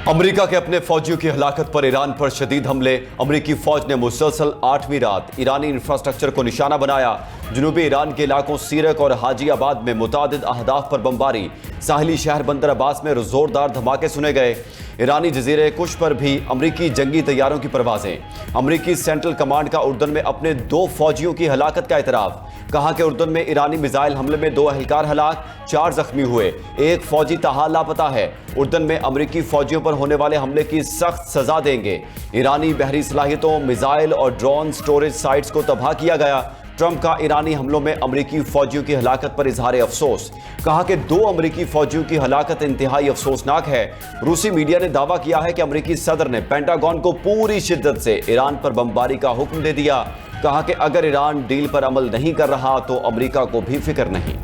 America के अपने फौजियों की हलाकत पर ईरान पर शदीद हमले। अमेरिकी फौज ने मुसलसल 8वीं रात ईरानी इंफ्रास्ट्रक्चर को निशाना बनाया। जनूबी ईरान के इलाकों सीरक और हाजीआबाद में मुतादिद अहदाफ पर बमबारी। साहिली शहर बंदर अब्बास में जोरदार धमाके सुने गए। ईरानी जजीरे कुश पर भी अमरीकी जंगी तैयारों की परवाजें। अमरीकी सेंट्रल कमांड का उर्दन में अपने 2 फौजियों की हलाकत का एतराफ़। कहा कि उर्दन में ईरानी मिसाइल हमले में 2 अहलकार हलाक, 4 जख्मी हुए, 1 फौजी ताहाल लापता है। उर्दन में अमरीकी फौजियों पर होने वाले हमले की सख्त सजा देंगे। ईरानी बहरी सलाहियतों, मिसाइल और ड्रोन स्टोरेज साइट्स को तबाह किया गया। ट्रंप का ईरानी हमलों में अमरीकी फौजियों की हलाकत पर इजहार अफसोस। कहा कि 2 अमरीकी फौजियों की हलाकत इंतहाई अफसोसनाक है। रूसी मीडिया ने दावा किया है कि अमरीकी सदर ने पेंटागन को पूरी शिद्दत से ईरान पर बमबारी का हुक्म दे दिया। कहा कि अगर ईरान डील पर अमल नहीं कर रहा तो अमरीका को भी फिक्र नहीं।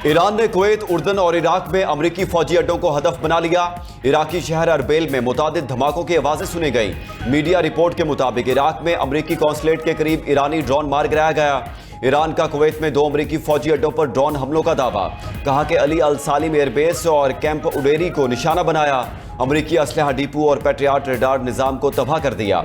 ईरान ने कुवैत, उर्दन और इराक में अमरीकी फौजी अड्डों को हदफ बना लिया। इराकी शहर अरबेल में मुतादिद धमाकों की आवाजें सुनी गई। मीडिया रिपोर्ट के मुताबिक इराक में अमरीकी कौंसलेट के करीब ईरानी ड्रोन मार गिराया गया। ईरान का कुवैत में 2 अमरीकी फौजी अड्डों पर ड्रोन हमलों का दावा। कहा कि अली अल सालिम एयरबेस और कैंप उडेरी को निशाना बनाया। अमरीकी असलहा डिपो और पेट्रियाट रडार निजाम को तबाह कर दिया।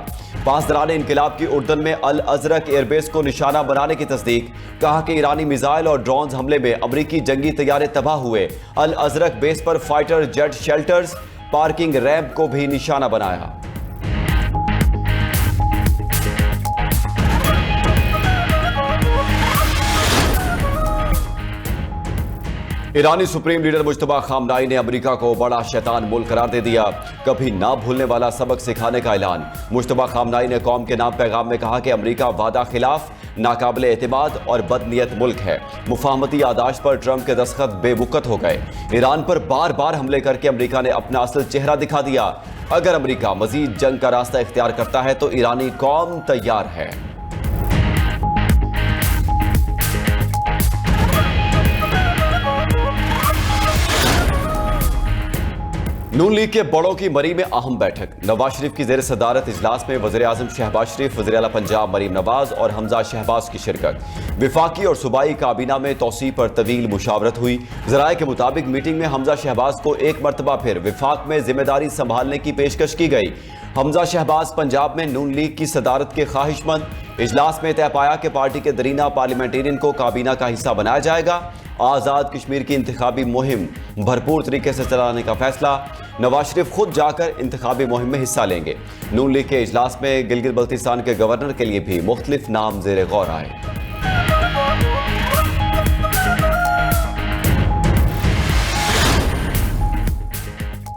पासदारान इनकलाब की उर्दन में अल अजरक एयरबेस को निशाना बनाने की तस्दीक। कहा कि ईरानी मिसाइल और ड्रोन हमले में अमरीकी जंगी तैयारे तबाह हुए। अल अजरक बेस पर fighter jet shelters, parking ramp को भी निशाना बनाया। ईरानी सुप्रीम लीडर मुश्तबा खामनाई ने अमेरिका को बड़ा शैतान मुल्क करार दे दिया। कभी ना भूलने वाला सबक सिखाने का ऐलान। मुश्तबा खामनाई ने कौम के नाम पैगाम में कहा कि अमेरिका वादा खिलाफ, नाकाबिले एतमाद और बदनीयत मुल्क है। मुफाहमती यादाश्त पर ट्रंप के दस्तखत बेवुकत हो गए। ईरान पर बार बार हमले करके अमेरिका ने अपना असल चेहरा दिखा दिया। अगर अमेरिका मजीद जंग का रास्ता इख्तियार करता है तो ईरानी कौम तैयार है। नून लीग के बड़ों की मरी में अहम बैठक। नवाज शरीफ की जेर सदारत इजलास में वज़ीर आज़म शहबाज शरीफ, वज़ीर आला पंजाब मरीम नवाज और हमजा शहबाज की शिरकत। विफाकी और सूबाई काबीना में तौसी पर तवील मुशावरत हुई। ज़राए के मुताबिक मीटिंग में हमजा शहबाज को एक मरतबा फिर विफाक में जिम्मेदारी संभालने की पेशकश की गई। हमजा शहबाज पंजाब में नून लीग की सदारत के ख्वाहिशमंद। इजलास में तय पाया कि पार्टी के दरीना पार्लियामेंटेरियन को काबीना का हिस्सा बनाया जाएगा। आज़ाद कश्मीर की इंतखाबी मुहिम भरपूर तरीके से चलाने का फैसला। नवाज शरीफ खुद जाकर इंतखाबी मुहिम में हिस्सा लेंगे। नून लीग के इजलास में गिलगित बल्तिस्तान के गवर्नर के लिए भी मुख्तलिफ नाम ज़ेरे गौर आए।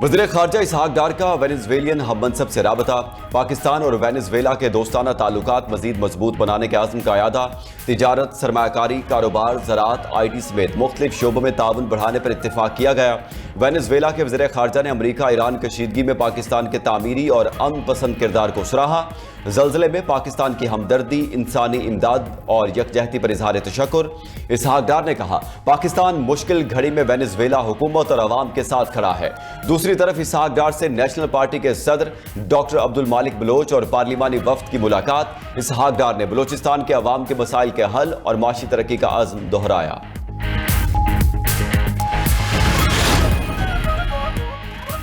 वज़ीर ख़ारजा इसहाक डार का वेनेज़ुएलियन हममनसब से राबता। पाकिस्तान और वेनेज़ुएला के दोस्ताना ताल्लुकात मज़ीद मजबूत बनाने के आज़म का यादा। तिजारत, सरमायाकारी, कारोबार, ज़राअत, IT समेत मुख्तलिफ शोबों में ताउन बढ़ाने पर इत्तेफाक किया गया। वेनेज़ुएला के वज़ीर ख़ारजा ने अमरीका ईरान कशीदगी में पाकिस्तान के तामीरी और अमन पसंद किरदार को सराहा। ज़लज़ले में पाकिस्तान की हमदर्दी, इंसानी इमदाद और यकजहती पर इजहार तशक्कुर। इसहाक डार ने कहा, पाकिस्तान मुश्किल घड़ी में वेनेज़ुएला हुकूमत और अवाम के साथ खड़ा है। दूसरी तरफ इसहाक डार से नेशनल पार्टी के सदर डॉक्टर अब्दुल मालिक बलोच और पार्लिमानी वफ्द की मुलाकात। इसहाक डार ने बलोचिस्तान के अवाम के मसाइल के हल और माशी तरक्की का अज़्म दोहराया।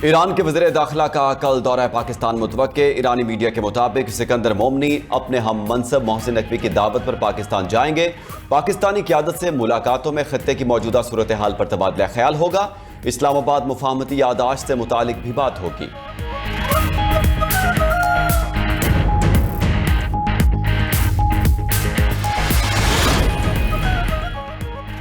ईरान के वज़ीर दाखिला का कल दौरा पाकिस्तान मुतवक्के। ईरानी मीडिया के मुताबिक सिकंदर मोमनी अपने हम मनसब मोहसिन नकवी की दावत पर पाकिस्तान जाएंगे। पाकिस्तानी क़यादत से मुलाकातों में खत्ते की मौजूदा सूरत हाल पर तबादला ख्याल होगा। इस्लामाबाद मुफाहमती यादाश्त से मुतालिक भी बात होगी।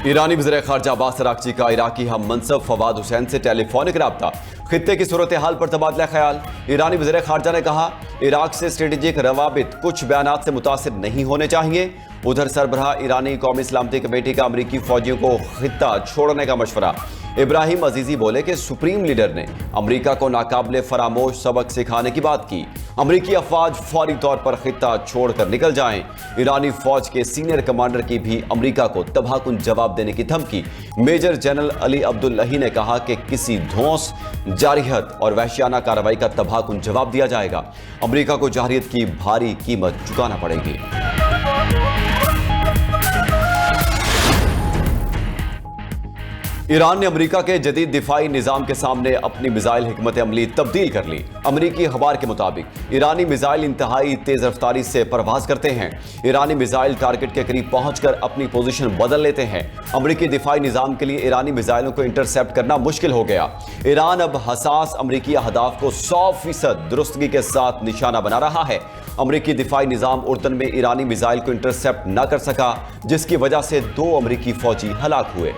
ईरानी वज़ीर ख़ारजा अब्बास अराग़ची का इराकी हम मनसब फवाद हुसैन से टेलीफोनिक रब्ता। खित्ते की सूरत हाल पर तबादला ख्याल। ईरानी वज़ीर ख़ारजा ने कहा, इराक से स्ट्रेटेजिक रवाबित कुछ बयानात से मुतासिर नहीं होने चाहिए। उधर सरबराह ईरानी कौमी सलामती कमेटी का अमरीकी फौजियों को खित्ता छोड़ने का मशवरा। इब्राहिम अजीजी बोले कि सुप्रीम लीडर ने अमरीका को नाकाबिले फरामोश सबक सिखाने की बात की। अमरीकी अफवाज फौरी तौर पर खित्ता छोड़कर निकल जाएं। ईरानी फौज के सीनियर कमांडर की भी अमरीका को तबाहकुन जवाब देने की धमकी। मेजर जनरल अली अब्दुल्लाही ने कहा कि किसी धौंस जारहियत और वहशियाना कार्रवाई का तबाहकुन जवाब दिया जाएगा। अमेरिका को जारहियत की भारी कीमत चुकाना पड़ेगी। ईरान ने अमेरिका के जदीद दिफाई निजाम के सामने अपनी मिसाइल हिकमत अमली तब्दील कर ली। अमेरिकी अखबार के मुताबिक ईरानी मिसाइल इंतहाई तेज रफ्तारी से परवाज करते हैं। ईरानी मिसाइल टारगेट के करीब पहुंचकर अपनी पोजीशन बदल लेते हैं। अमेरिकी दिफाई निजाम के लिए ईरानी मिसाइलों को इंटरसेप्ट करना मुश्किल हो गया। ईरान अब हसास अमेरिकी अहदाफ को 100% दुरुस्तगी के साथ निशाना बना रहा है। अमेरिकी दिफाई निजाम उर्दन में ईरानी मिसाइल को इंटरसेप्ट न कर सका, जिसकी वजह से 2 अमेरिकी फौजी हलाक हुए।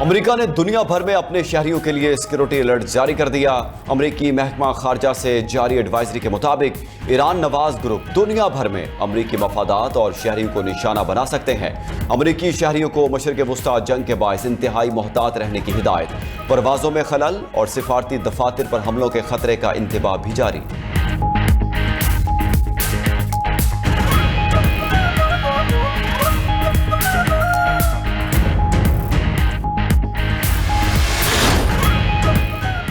अमेरिका ने दुनिया भर में अपने शहरियों के लिए सिक्योरिटी अलर्ट जारी कर दिया। अमेरिकी महकमा खारजा से जारी एडवाइजरी के मुताबिक ईरान नवाज ग्रुप दुनिया भर में अमेरिकी मफादात और शहरियों को निशाना बना सकते हैं। अमेरिकी शहरियों को मशरिक़ वुस्ता जंग के बायस इंतहाई मोहतात रहने की हिदायत। परवाजों में खलल और सिफारती दफातर पर हमलों के खतरे का इंतबाह भी जारी।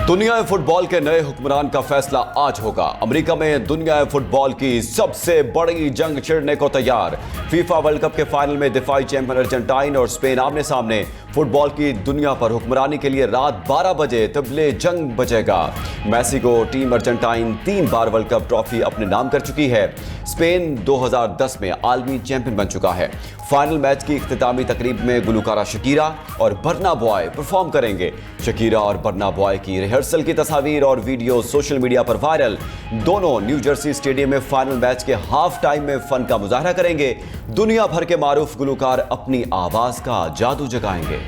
दुनिया फुटबॉल के नए हुक्मरान का फैसला आज होगा। अमेरिका में दुनिया फुटबॉल की सबसे बड़ी जंग छिड़ने को तैयार। फीफा वर्ल्ड कप के फाइनल में दिफाई चैंपियन अर्जेंटाइन और स्पेन आमने सामने। फुटबॉल की दुनिया पर हुक्मरानी के लिए रात 12 बजे तबले जंग बजेगा। मैक्सिको टीम अर्जेंटाइन 3 बार वर्ल्ड कप ट्रॉफी अपने नाम कर चुकी है। स्पेन 2010 में आलमी चैंपियन बन चुका है। फाइनल मैच की इख्तितामी तकरीब में गुलकारा शकीरा और बर्ना बॉय परफॉर्म करेंगे। शकीरा और बर्ना बॉय की रिहर्सल की तस्वीर और वीडियो सोशल मीडिया पर वायरल। दोनों न्यू जर्सी स्टेडियम में फाइनल मैच के हाफ टाइम में फन का मुजाहरा करेंगे। दुनिया भर के मारूफ गुलकार अपनी आवाज का जादू जगाएंगे।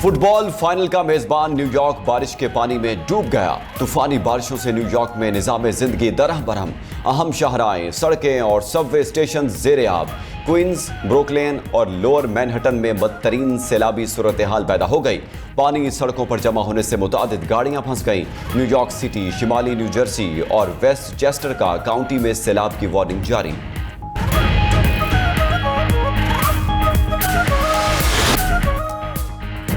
फुटबॉल फाइनल का मेजबान न्यूयॉर्क बारिश के पानी में डूब गया। तूफानी बारिशों से न्यूयॉर्क में निजाम जिंदगी दरहम बरहम। अहम शाहराएं, सड़कें और सबवे स्टेशन ज़ेरे आब। क्वींस, ब्रुकलिन और लोअर मैनहट्टन में बदतरीन सैलाबी सूरत हाल पैदा हो गई। पानी सड़कों पर जमा होने से मुतादिद गाड़ियां फंस गईं। न्यूयॉर्क सिटी, शिमाली न्यू जर्सी और वेस्ट चेस्टर का काउंटी में सैलाब की वार्निंग जारी।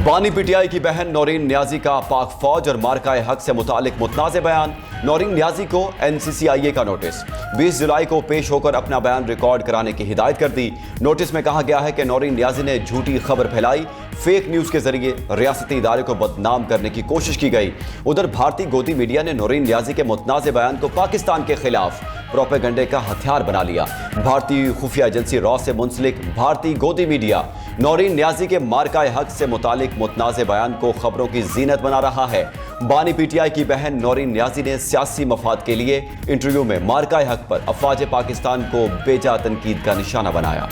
बानी पीटीआई की बहन नौरीन नियाजी का पाक फौज और मार्काए हक से मुतालिक मुतनाज़ बयान। नौरीन नियाजी को NCCIA का नोटिस। 20 जुलाई को पेश होकर अपना बयान रिकॉर्ड कराने की हिदायत कर दी। नोटिस में कहा गया है कि नौरीन नियाजी ने झूठी खबर फैलाई। फेक न्यूज के जरिए रियासती इदारे को बदनाम करने की कोशिश की गई। उधर भारतीय गोदी मीडिया ने नौरीन नियाजी के मुतनाज़ बयान को पाकिस्तान के खिलाफ प्रोपेगेंडे का हथियार बना लिया। भारतीय खुफिया एजेंसी रॉ से मुंसलिक भारतीय गोदी मीडिया नौरीन नियाजी के मार्काए हक से मुतालिक मुतनाज़ बयान को खबरों की जीनत बना रहा है। बानी पीटीआई की बहन नौरीन नियाजी ने सियासी मफाद के लिए इंटरव्यू में मार्काए हक पर अफवाज पाकिस्तान को बेजा तनकीद का निशाना बनाया।